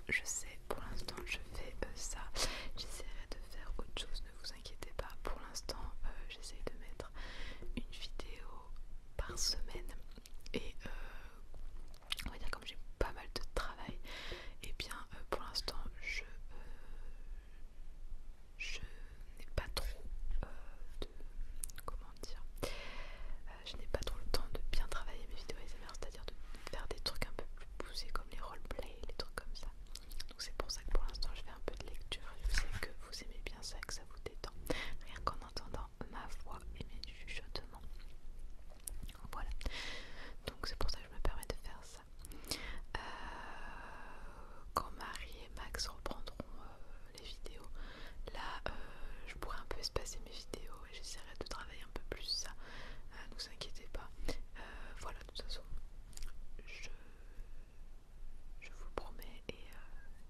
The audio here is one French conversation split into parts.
je sais, pour l'instant je fais ça. J'essaierai de faire autre chose, ne vous inquiétez pas. Pour l'instant, j'essaie de mettre une vidéo par semaine. Et on va dire comme j'ai pas mal de travail, et bien pour l'instant je n'ai pas trop de... comment dire, je n'ai pas trop le temps de bien travailler mes vidéos ASMR, c'est-à-dire de faire des trucs un peu plus poussés comme les roleplay, les trucs comme ça. Donc c'est pour ça que pour l'instant je fais un peu de lecture. Je sais que vous aimez bien ça, que ça vous détend, rien qu'en entendant ma voix et mes chuchotements. Voilà, donc c'est pour ça que je me permets de faire ça. Quand Marie et Max reprendront les vidéos, là je pourrai un peu espacer mes vidéos et j'essaierai de travailler un peu plus ça. Ne vous inquiétez pas. Voilà, de toute façon, je, je vous promets,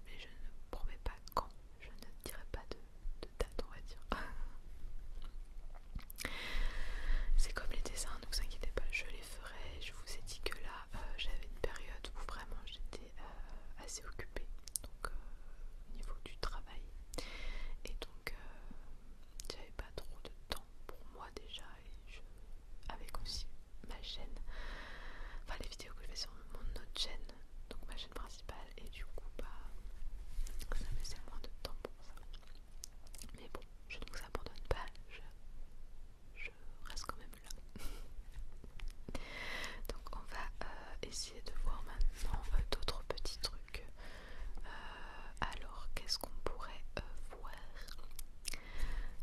mais je ne promets pas quand. Je ne dirai pas de date, on va dire. C'est comme les dessins, ne vous inquiétez pas, je les ferai. Je vous ai dit que là, j'avais une période où vraiment j'étais assez occupée, donc au niveau du travail. Et donc, j'avais pas trop de temps pour moi déjà, et avec aussi ma chaîne, enfin les vidéos que je fais sur mon autre chaîne, donc ma chaîne principale, et du coup, bah, ça me laissait moins de temps pour ça. Mais bon, je ne vous abandonne pas, je reste quand même là. Donc on va essayer de voir maintenant d'autres petits trucs. Alors qu'est-ce qu'on pourrait voir?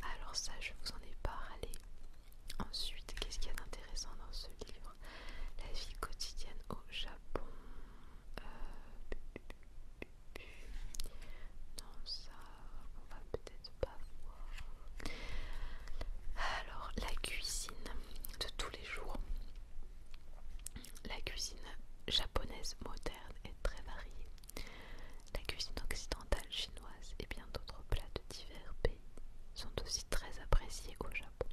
Alors ça je vous en ai parlé. Ensuite, qu'est-ce qu'il y a d'intéressant dans ce livre? La vie quotidienne au Japon. Non, ça on va peut-être pas voir. Alors la cuisine de tous les jours. La cuisine japonaise moderne est très variée. La cuisine occidentale, chinoise et bien d'autres plats de divers pays sont aussi très appréciés au Japon.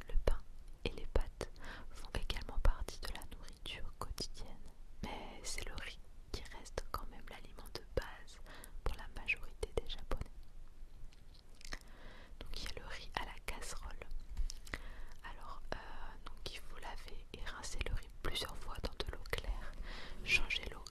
Le pain et les pâtes font également partie de la nourriture quotidienne, mais c'est le riz qui reste quand même l'aliment de base pour la majorité des Japonais. Donc il y a le riz à la casserole. Alors donc il faut laver et rincer le riz plusieurs fois dans de l'eau claire, changer l'eau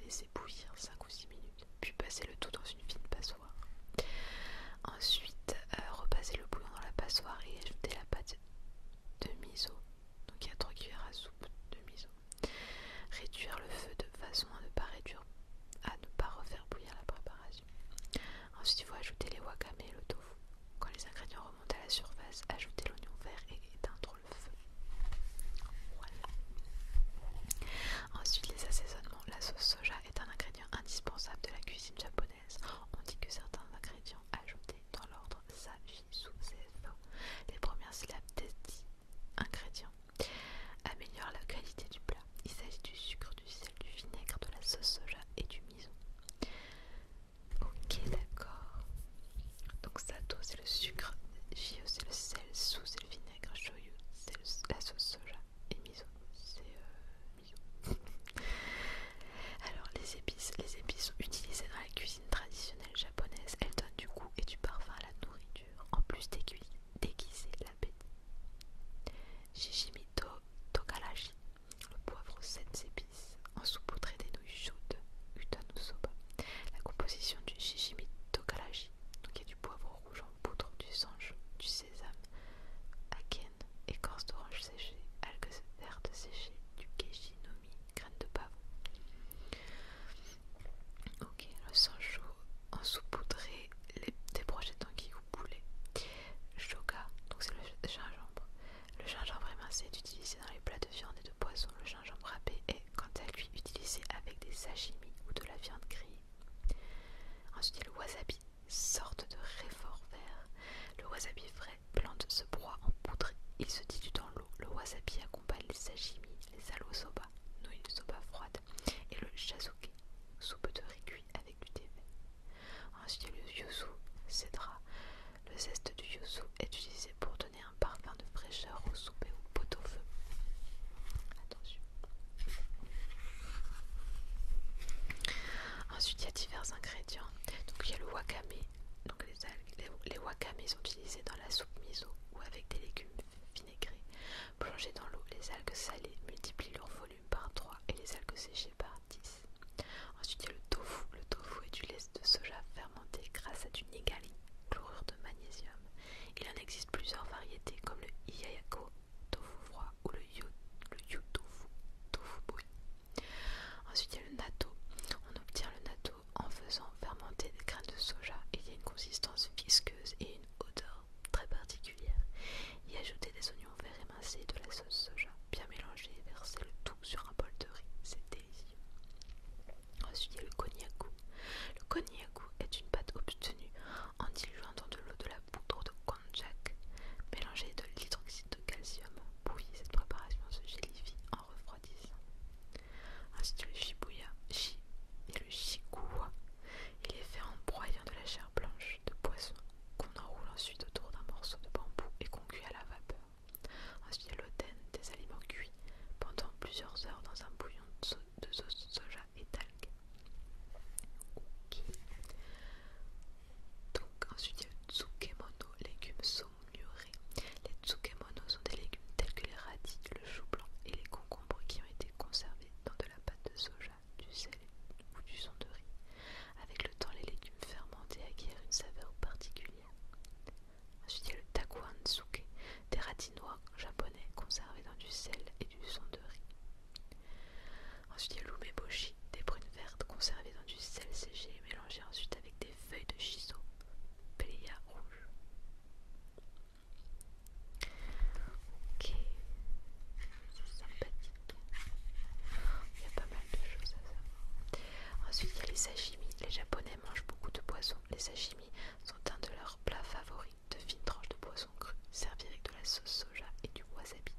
laisser bouillir 5 ou 6 minutes, puis passer le tout dans une fine passoire. Ensuite, repasser le bouillon dans la passoire et ajouter la pâte de miso. Donc il y a 3 cuillères à soupe de miso. Réduire le feu de façon à ne pas refaire bouillir la préparation. Ensuite, il faut ajouter les wakame et le tofu. Quand les ingrédients remontent à la surface, ajoutez l'oignon vert et éteindre le feu. Voilà. Ensuite, les assaisonnements. La sauce soja est un ingrédient indispensable de la cuisine japonaise. On dit que certains ingrédients ajoutés dans l'ordre sa, ji, su, se, so, les premières syllabes des dits ingrédients, améliorent la qualité du plat. Il s'agit du sucre, du sel, du vinaigre, de la sauce soja et du miso. Ok, d'accord. Donc sato c'est le sucre, shio c'est le sel, su c'est le vinaigre, shoyu c'est la sauce soja et miso c'est miso. Alors les épices sont utilisées dans la cuisine traditionnelle japonaise. Elles donnent du goût et du parfum à la nourriture, en plus d'aiguiser l'appétit. Shishimi tokarashi, le poivre aux 7 épices, en saupoudrer des nouilles chaudes, utano soba. La composition du shishimi tokarashi, donc il y a du poivre rouge en poudre, du sanjo, du sésame, aken, écorce d'orange séchée, algues vertes séchées, du keishi nomi, graines de pavot. Ok, le sanjo en saupoudrer des brochettes d'anguille ou poulet. Shoga, donc c'est le gingembre. Le gingembre émincé est utilisé dans les plats de viande et de poisson. Le gingembre râpé est quant à lui utilisé avec des sashimi ou de la viande grillée. Ensuite, il y a le wasabi, sorte de réfort vert. Le wasabi frais, plante se broie en poudre. Il se dilue dans l'eau. Le wasabi accompagne les sashimi, les alo soba, nouilles de soba froide, et le shazuke, soupe de riz cuit avec du thé vert. Ensuite, il y a le yuzu, cédra. Le zeste du yuzu est utilisé pour donner un parfum de fraîcheur aux soupes et aux pot-au-feu. Attention. Ensuite, il y a divers ingrédients. Donc, il y a le wakame. Donc, les algues. Les wakame sont utilisés dans la soupe miso ou avec des légumes vinaigrés. Plongés dans l'eau, les algues salées multiplient leur volume par 3 et les algues séchées par 10. Ensuite, il y a le tofu. Le tofu est du lait de soja fermenté grâce à du nigali, chlorure de magnésium. Il en existe plusieurs variétés comme le iyayako, tofu froid, ou le yu tofu, tofu bouilli. Ensuite, il y a le natto. On obtient le natto en faisant fermenter des graines de soja et il y a une consistance visqueuse et une odeur très particulière. Y ajouter des oignons verts émincés et de la sauce soja, bien mélangée et verser le tout sur un bol de riz. C'est délicieux. Ensuite, il y a le konnyaku. Le konnyaku est une pâte obtenue en diluant dans de l'eau de la poudre de konjac mélangée de l'hydroxyde de calcium. Bouillie, cette préparation se gélifie en refroidissant. Ensuite, le shibuya et le shikuwa. Il est fait en broyant de la chair blanche de poisson qu'on enroule ensuite autour d'un morceau de bambou et qu'on cuit à la vapeur. Ensuite, il y a l'oden, des aliments cuits pendant plusieurs heures dans un bouillon de sauce soja et d'algues. Ok. Donc ensuite, il y a le tsukemono, légumes saumurés. Les tsukemono sont des légumes tels que les radis, le chou blanc et les concombres qui ont été conservés dans de la pâte de soja, du sel ou du son de riz. Avec le temps, les légumes fermentés acquièrent une saveur particulière. Ensuite, il y a le takuansuke, des radis noirs japonais conservés dans du sel et du son de riz. Ensuite, il y a l'umeboshi, des prunes vertes conservées dans du sel séché et mélangées ensuite avec des feuilles de shiso, pléia rouge. Ok, c'est sympathique. Il y a pas mal de choses à savoir. Ensuite, il y a les sashimi. Les Japonais mangent beaucoup de poissons. Les sashimi sont un de leurs plats favoris, de fines tranches de poisson cru, servis avec de la sauce soja et du wasabi.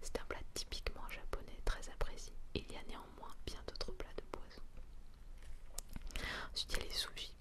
C'est un plat typiquement japonais, très apprécié. Il y a néanmoins bien d'autres plats de poisson. Ensuite, il y a les sushis.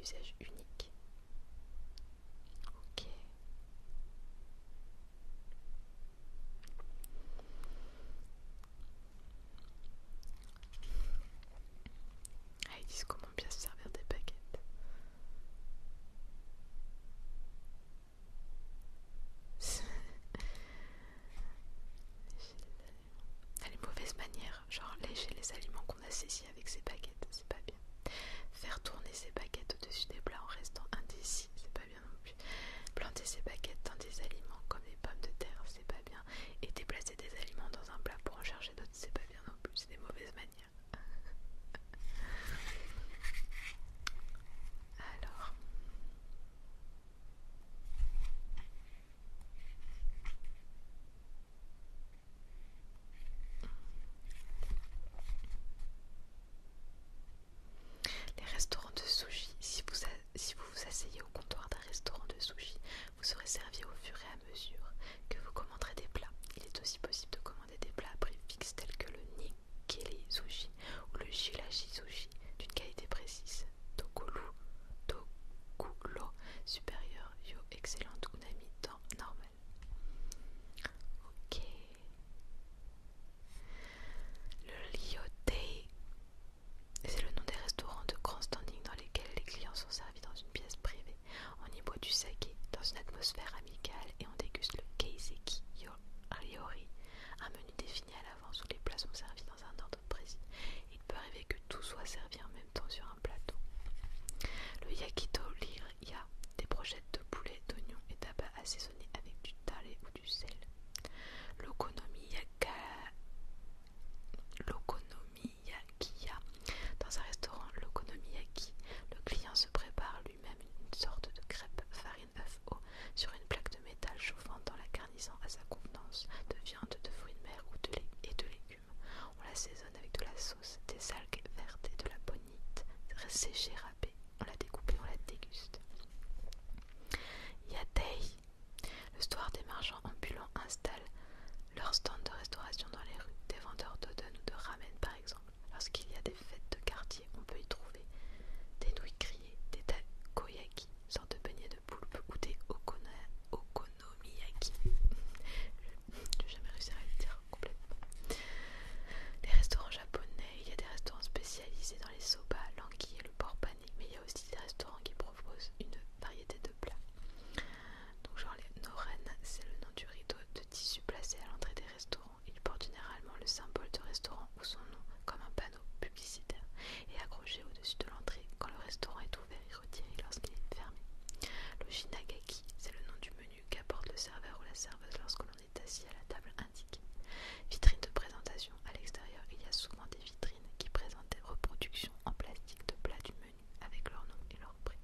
usage unique. Ok. Ah, ils disent comment bien se servir des baguettes. Les mauvaises manières, genre lécher les aliments qu'on assaisonne avec ses baguettes, c'est pas bien. Faire tourner ses baguettes au-dessus des plats en restant indécis, c'est pas bien non plus. Planter ses baguettes dans des aliments comme les pommes de terre, c'est pas bien. Et déplacer des aliments dans un plat pour en chercher d'autres, c'est pas bien non plus, c'est des mauvaises manières. Alors, les restaurants de sushi, si vous vous asseyez au comptoir d'un restaurant de sushi, vous serez servi au fur et à mesure que vous commanderez des plats. Il est aussi possible de commander des plats à prix fixe tels que le Nikkei sushi ou le Shirashi sushi d'une qualité précise. Tokuro supérieur, yo excellente, unami temps normal. Ok. Le Ryotei, c'est le nom des restaurants de grand standing dans lesquels les clients sont servis dans une pièce privée. On y boit du saké dans une atmosphère amicale et on déguste le Keiseki Ryori, un menu défini à l'avance où les plats sont servis dans un ordre précis. Il peut arriver que tout soit servi en même temps sur un plateau. Le Yakitori, des brochettes de poulet, d'oignons et d'abat assaisonnés avec du tare ou du sel. L'okonomiyakiya. Dans un restaurant l'okonomiyaki, le client se prépare lui-même une sorte de crêpe farine œuf eau sur une plaque de métal chauffante dans la garnissant à sa convenance de viande, de fruits de mer et de légumes. On l'assaisonne avec de la sauce, des algues vertes et de la bonite séchée râpée. On la découpe et on la déguste. Yatei. Le soir, des marchands ambulants installent leur stand de restauration dans les rues. Des vendeurs d'odon ou de ramen par exemple. Lorsqu'il y a des fêtes de quartier, on peut y trouver des nouilles grillées, des takoyaki, sorte de beignets de poulpe, ou des okonomiyaki. Je n'ai jamais réussi à le dire complètement. Les restaurants japonais, il y a des restaurants spécialisés dans les soba, l'anguille et le porc pané, mais il y a aussi des restaurants qui proposent une variété de plats. Donc genre les noren, c'est le nom du rideau de tissu placé à l'entrée des restaurants. Il porte généralement le symbole de restaurant ou son nom comme un panneau publicitaire et accroché au-dessus de l'entrée quand le restaurant est ouvert et retiré lorsqu'il est fermé. Le shinagaki, c'est le nom du menu qu'apporte le serveur ou la serveuse lorsque l'on est assis à la table indiquée. Vitrine de présentation. À l'extérieur, il y a souvent des vitrines qui présentent des reproductions en plastique de plats du menu avec leur nom et leur prix.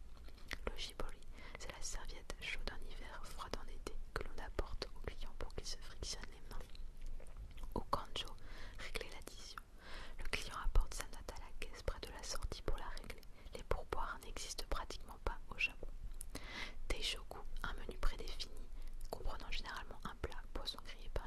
Le shibori, c'est la serviette chaude en hiver, froide en été que l'on apporte aux clients pour qu'ils se frictionnent les mains. Au kanjo, régler l'addition. Le client apporte sa note à la caisse près de la sortie pour la régler. Les pourboires n'existent pratiquement pas au Japon. Teishoku, un menu prédéfini comprenant généralement un plat, poisson grillé, pain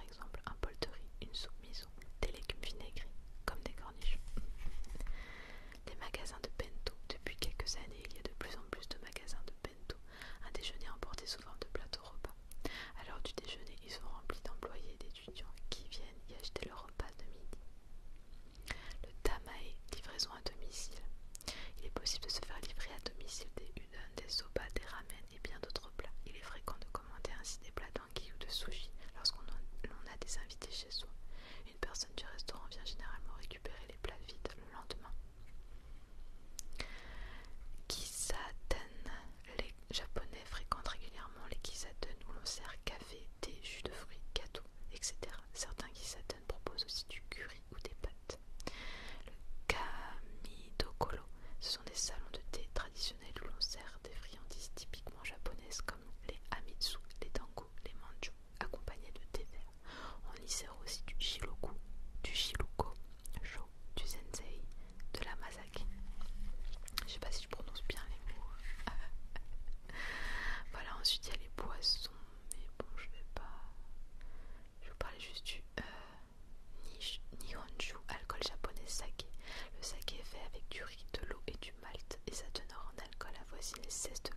aussi les cesse de